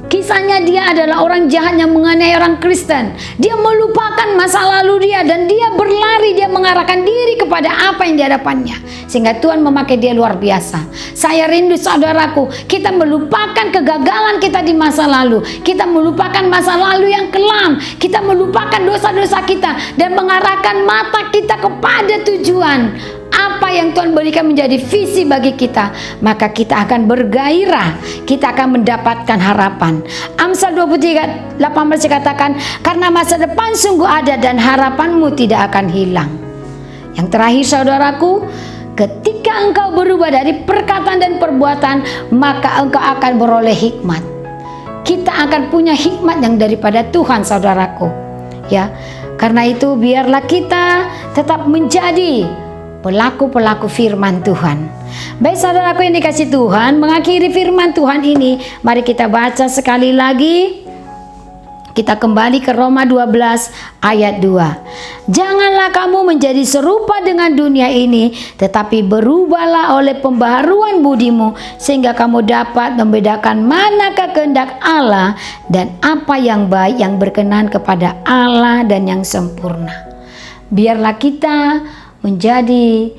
kisahnya dia adalah orang jahat yang menganiaya orang Kristen. Dia melupakan masa lalu dia dan dia berlari, dia mengarahkan diri kepada apa yang di hadapannya. Sehingga Tuhan memakai dia luar biasa. Saya rindu, saudaraku, kita melupakan kegagalan kita di masa lalu. Kita melupakan masa lalu yang kelam. Kita melupakan dosa-dosa kita dan mengarahkan mata kita kepada tujuan. Apa yang Tuhan berikan menjadi visi bagi kita, maka kita akan bergairah, kita akan mendapatkan harapan. Amsal 23:18 dikatakan, karena masa depan sungguh ada dan harapanmu tidak akan hilang. Yang terakhir, saudaraku, ketika engkau berubah dari perkataan dan perbuatan, maka engkau akan beroleh hikmat. Kita akan punya hikmat yang daripada Tuhan, saudaraku, ya. Karena itu biarlah kita tetap menjadi pelaku-pelaku firman Tuhan. Baik, saudaraku yang dikasih Tuhan, mengakhiri firman Tuhan ini, mari kita baca sekali lagi. Kita kembali ke Roma 12 ayat 2. Janganlah kamu menjadi serupa dengan dunia ini, tetapi berubahlah oleh pembaharuan budimu, sehingga kamu dapat membedakan manakah kehendak Allah dan apa yang baik, yang berkenan kepada Allah dan yang sempurna. Biarlah kita menjadi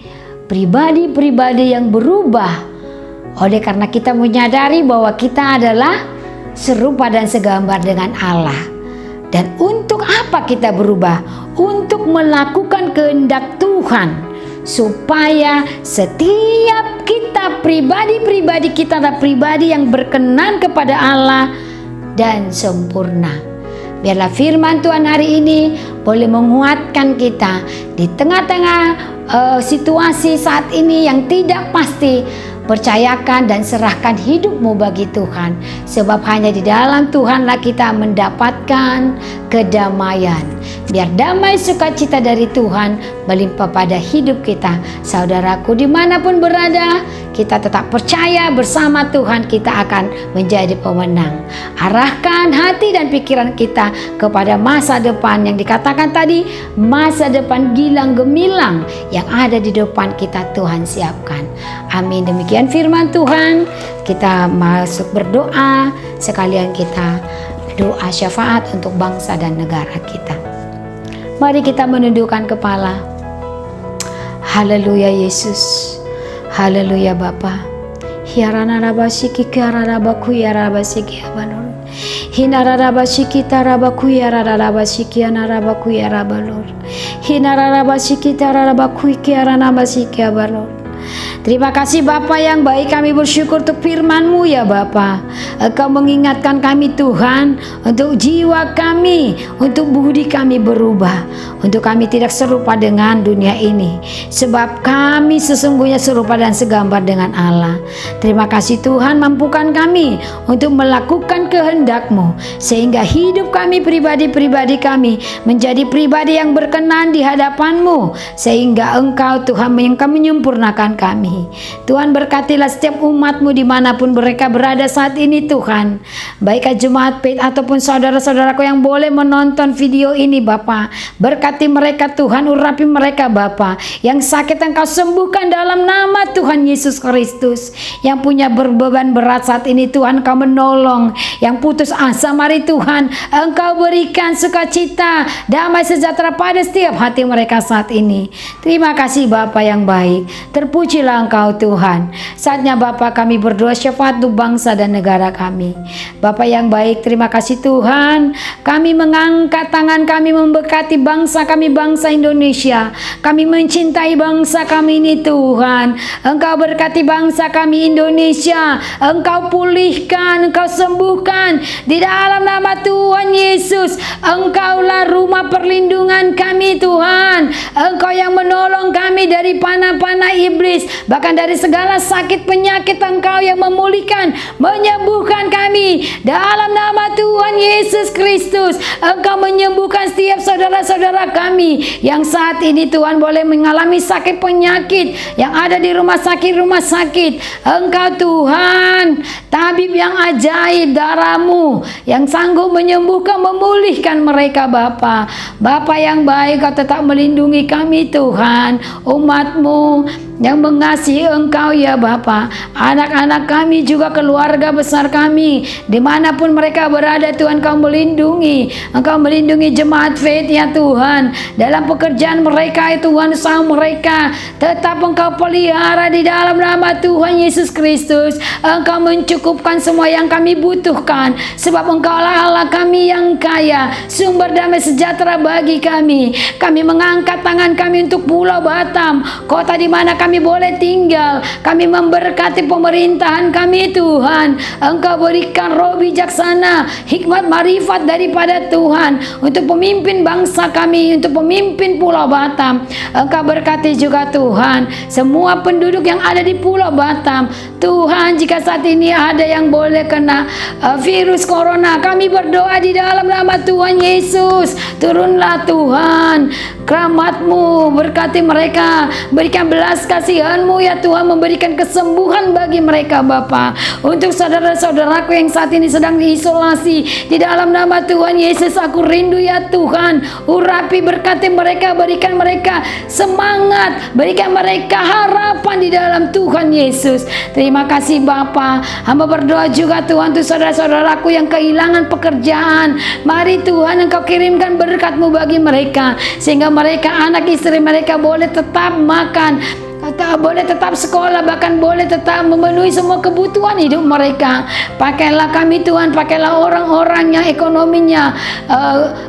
pribadi-pribadi yang berubah oleh karena kita menyadari bahwa kita adalah serupa dan segambar dengan Allah. Dan untuk apa kita berubah? Untuk melakukan kehendak Tuhan, supaya setiap kita pribadi-pribadi kita adalah pribadi yang berkenan kepada Allah dan sempurna. Biarlah firman Tuhan hari ini boleh menguatkan kita di tengah-tengah situasi saat ini yang tidak pasti. Percayakan dan serahkan hidupmu bagi Tuhan, sebab hanya di dalam Tuhanlah kita mendapatkan kedamaian. Biar damai sukacita dari Tuhan melimpah pada hidup kita. Saudaraku, dimanapun berada, kita tetap percaya bersama Tuhan kita akan menjadi pemenang. Arahkan hati dan pikiran kita kepada masa depan yang dikatakan tadi, masa depan gilang gemilang yang ada di depan kita Tuhan siapkan. Amin. Demikian firman Tuhan. Kita masuk berdoa, sekalian kita doa syafaat untuk bangsa dan negara kita. Mari kita menundukkan kepala. Haleluya Yesus. Haleluya Bapa. Hiaranarabasiki kiararabaku yarabasiki abanur. Hinararabasiki tarabaku yararabasiki anarabaku yarabalur. Hinararabasiki tarabaku kiaranabasiki abalur. Terima kasih Bapa yang baik, kami bersyukur untuk firman-Mu ya Bapa. Engkau mengingatkan kami Tuhan, untuk jiwa kami, untuk budi kami berubah, untuk kami tidak serupa dengan dunia ini, sebab kami sesungguhnya serupa dan segambar dengan Allah. Terima kasih Tuhan, mampukan kami untuk melakukan kehendak-Mu, sehingga hidup kami pribadi-pribadi kami menjadi pribadi yang berkenan di hadapan-Mu, sehingga Engkau Tuhan yang menyempurnakan kami. Tuhan, berkatilah setiap umat-Mu dimanapun mereka berada saat ini Tuhan, baik jemaat faith ataupun saudara-saudaraku yang boleh menonton video ini Bapa. Berkati mereka Tuhan, urapi mereka Bapa. Yang sakit Engkau sembuhkan dalam nama Tuhan Yesus Kristus. Yang punya beban berat saat ini Tuhan, Engkau menolong. Yang putus asa, mari Tuhan Engkau berikan sukacita, damai sejahtera pada setiap hati mereka saat ini. Terima kasih Bapa yang baik, terpujilah Engkau Tuhan. Saatnya Bapa kami berdoa syafaat untuk bangsa dan negara kami. Bapa yang baik, terima kasih Tuhan. Kami mengangkat tangan kami memberkati bangsa kami, bangsa Indonesia. Kami mencintai bangsa kami ini Tuhan. Engkau berkati bangsa kami Indonesia. Engkau pulihkan, Engkau sembuhkan di dalam nama Tuhan Yesus. Engkaulah rumah perlindungan kami Tuhan. Engkau yang menolong kami dari panah-panah iblis, bahkan dari segala sakit penyakit. Engkau yang memulihkan, menyembuhkan kami dalam nama Tuhan Yesus Kristus. Engkau menyembuhkan setiap saudara-saudara kami yang saat ini Tuhan boleh mengalami sakit penyakit yang ada di rumah sakit. Engkau Tuhan tabib yang ajaib, darah-Mu yang sanggup menyembuhkan, memulihkan mereka Bapa. Bapa yang baik, Kau tetap melindungi kami Tuhan, umat-Mu yang mengasihi Engkau ya Bapa. Anak-anak kami juga, keluarga besar kami dimanapun mereka berada Tuhan, Engkau melindungi. Engkau melindungi jemaat faith ya Tuhan, dalam pekerjaan mereka ya Tuhan, usaha mereka tetap Engkau pelihara di dalam nama Tuhan Yesus Kristus. Engkau mencukupkan semua yang kami butuhkan, sebab Engkaulah Allah kami yang kaya, sumber damai sejahtera bagi kami. Kami mengangkat tangan kami untuk Pulau Batam, kota di mana kami boleh tinggal. Kami memberkati pemerintahan kami Tuhan. Engkau berikan roh bijaksana, hikmat, marifat daripada Tuhan untuk pemimpin bangsa kami, untuk pemimpin Pulau Batam. Engkau berkati juga Tuhan semua penduduk yang ada di Pulau Batam. Tuhan, jika saat ini ada yang boleh kena virus corona, kami berdoa di dalam nama Tuhan Yesus, turunlah Tuhan rahmat-Mu, berkati mereka, berikan belas kasihan-Mu ya Tuhan, memberikan kesembuhan bagi mereka Bapa. Untuk saudara-saudaraku yang saat ini sedang diisolasi, di dalam nama Tuhan Yesus aku rindu ya Tuhan, urapi, berkati mereka, berikan mereka semangat, berikan mereka harapan di dalam Tuhan Yesus. Terima kasih Bapa. Hamba berdoa juga Tuhan untuk saudara-saudaraku yang kehilangan pekerjaan. Mari Tuhan Engkau kirimkan berkat-Mu bagi mereka, sehingga mereka, anak istri mereka boleh tetap makan, boleh tetap sekolah, bahkan boleh tetap memenuhi semua kebutuhan hidup mereka. Pakailah kami Tuhan, pakailah orang-orang yang ekonominya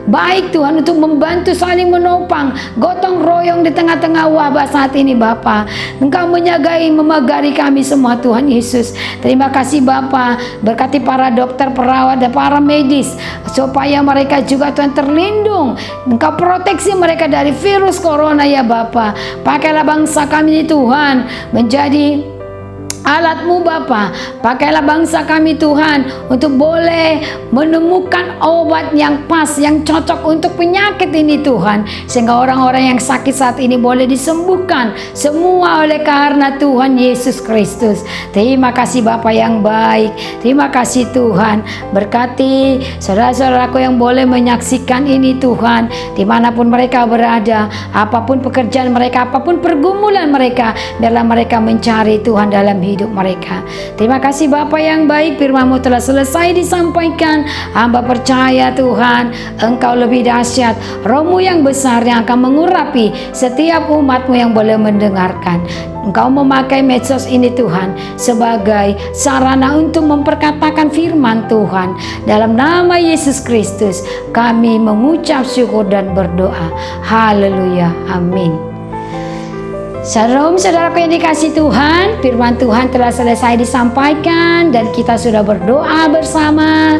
baik Tuhan, untuk membantu saling menopang, gotong royong di tengah-tengah wabah saat ini Bapa. Engkau menyagai, memagari kami semua Tuhan Yesus. Terima kasih Bapa, berkati para dokter, perawat, dan para medis, supaya mereka juga Tuhan terlindung. Engkau proteksi mereka dari virus corona ya Bapa. Pakailah bangsa kami Tuhan menjadi alat-Mu Bapa. Pakailah bangsa kami Tuhan untuk boleh menemukan obat yang pas, yang cocok untuk penyakit ini Tuhan, sehingga orang-orang yang sakit saat ini boleh disembuhkan semua oleh karena Tuhan Yesus Kristus. Terima kasih Bapa yang baik. Terima kasih Tuhan, berkati saudara-saudaraku yang boleh menyaksikan ini Tuhan, dimanapun mereka berada, apapun pekerjaan mereka, apapun pergumulan mereka, biarlah mereka mencari Tuhan dalam hidup mereka. Terima kasih Bapa yang baik, firman-Mu telah selesai disampaikan. Hamba percaya Tuhan, Engkau lebih dahsyat, Roh-Mu yang besar yang akan mengurapi setiap umat-Mu yang boleh mendengarkan. Engkau memakai medsos ini Tuhan sebagai sarana untuk memperkatakan firman Tuhan. Dalam nama Yesus Kristus kami mengucap syukur dan berdoa. Haleluya, amin. Shalom saudaraku yang dikasih Tuhan, firman Tuhan telah selesai disampaikan dan kita sudah berdoa bersama.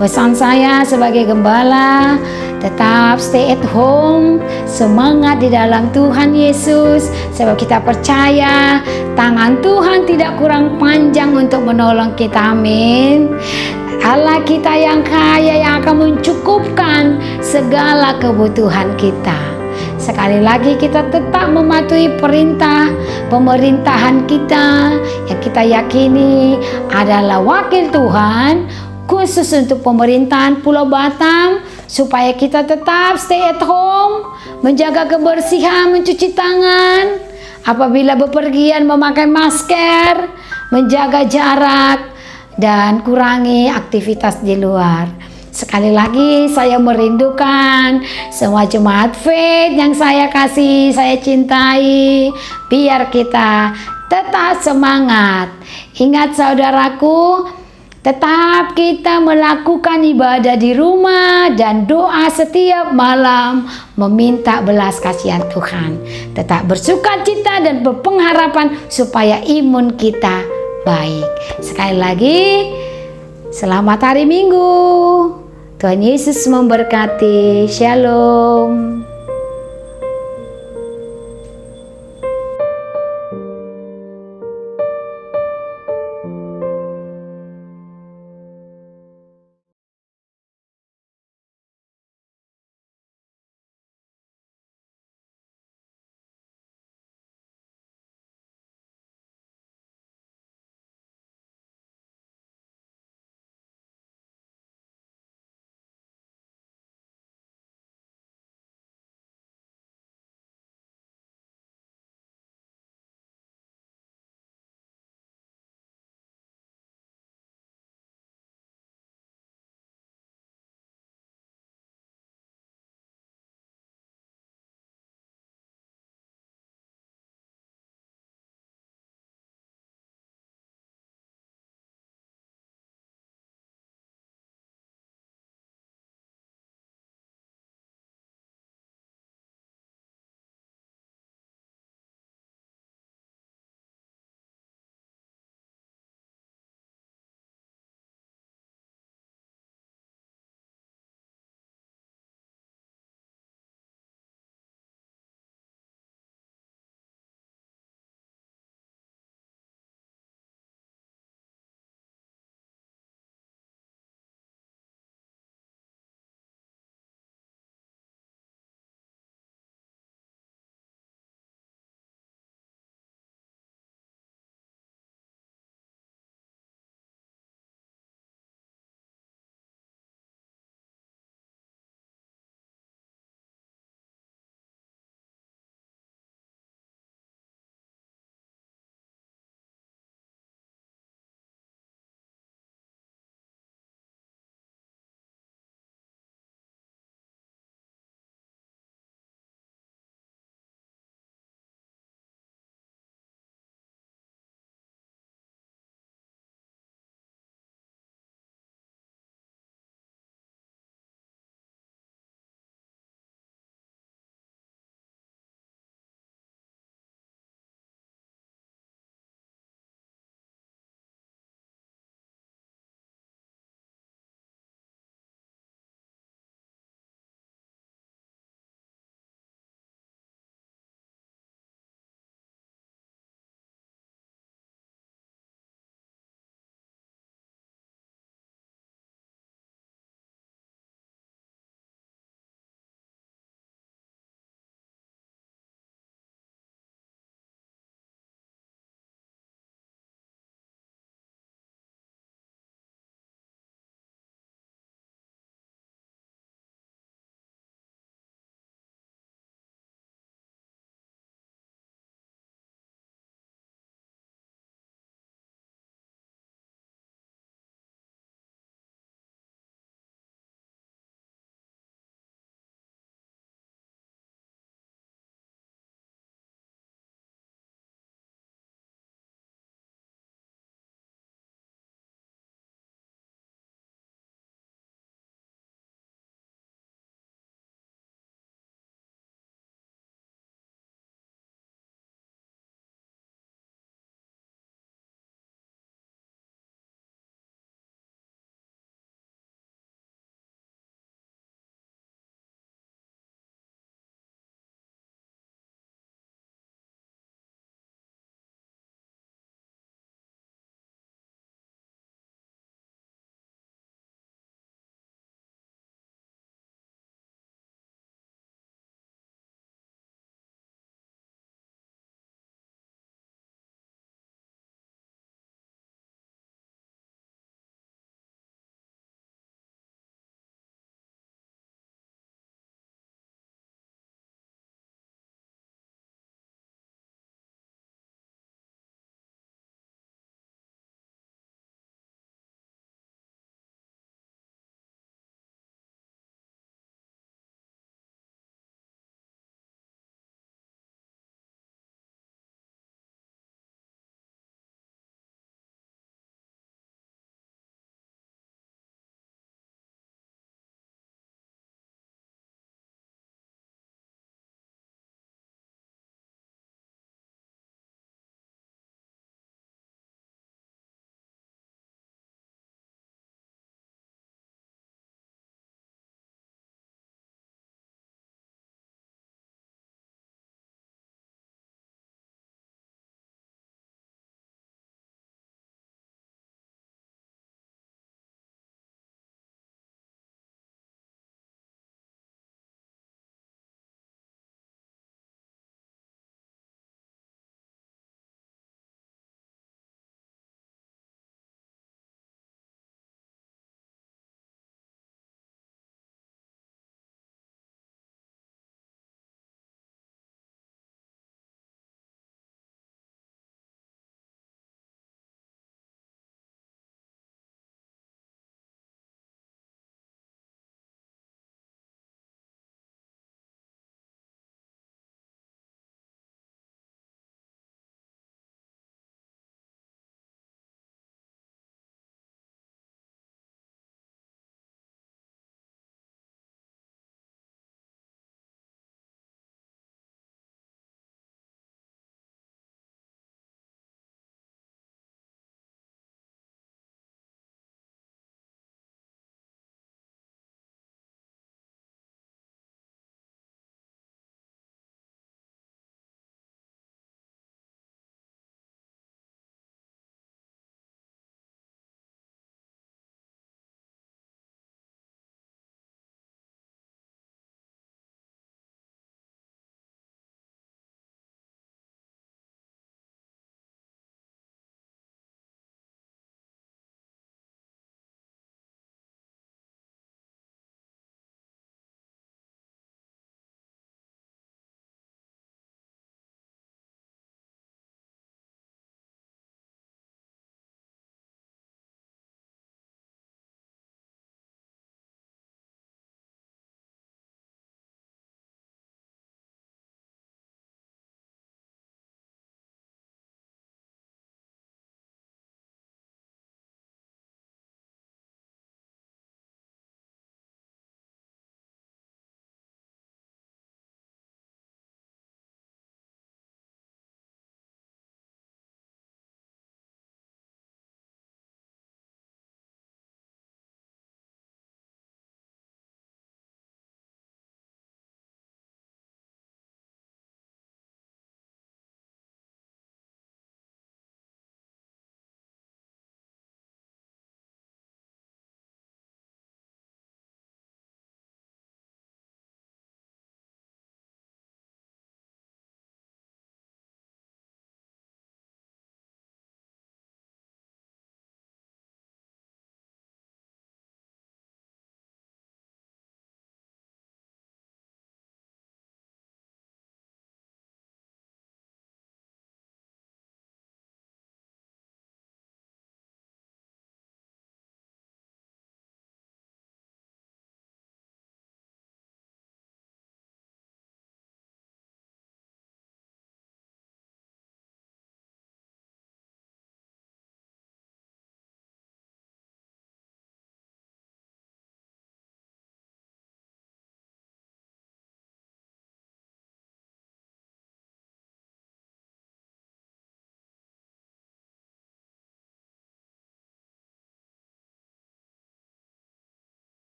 Pesan saya sebagai gembala, tetap stay at home, semangat di dalam Tuhan Yesus, sebab kita percaya tangan Tuhan tidak kurang panjang untuk menolong kita, amin. Allah kita yang kaya yang akan mencukupkan segala kebutuhan kita. Sekali lagi kita tetap mematuhi perintah pemerintahan kita yang kita yakini adalah wakil Tuhan khusus untuk pemerintahan Pulau Batam, supaya kita tetap stay at home, menjaga kebersihan, mencuci tangan, apabila bepergian memakai masker, menjaga jarak, dan kurangi aktivitas di luar. Sekali lagi saya merindukan semua jemaat faith yang saya kasih, saya cintai. Biar kita tetap semangat. Ingat saudaraku, tetap kita melakukan ibadah di rumah dan doa setiap malam meminta belas kasihan Tuhan. Tetap bersukacita dan berpengharapan supaya imun kita baik. Sekali lagi, selamat hari Minggu. Tuhan Yesus memberkati. Shalom.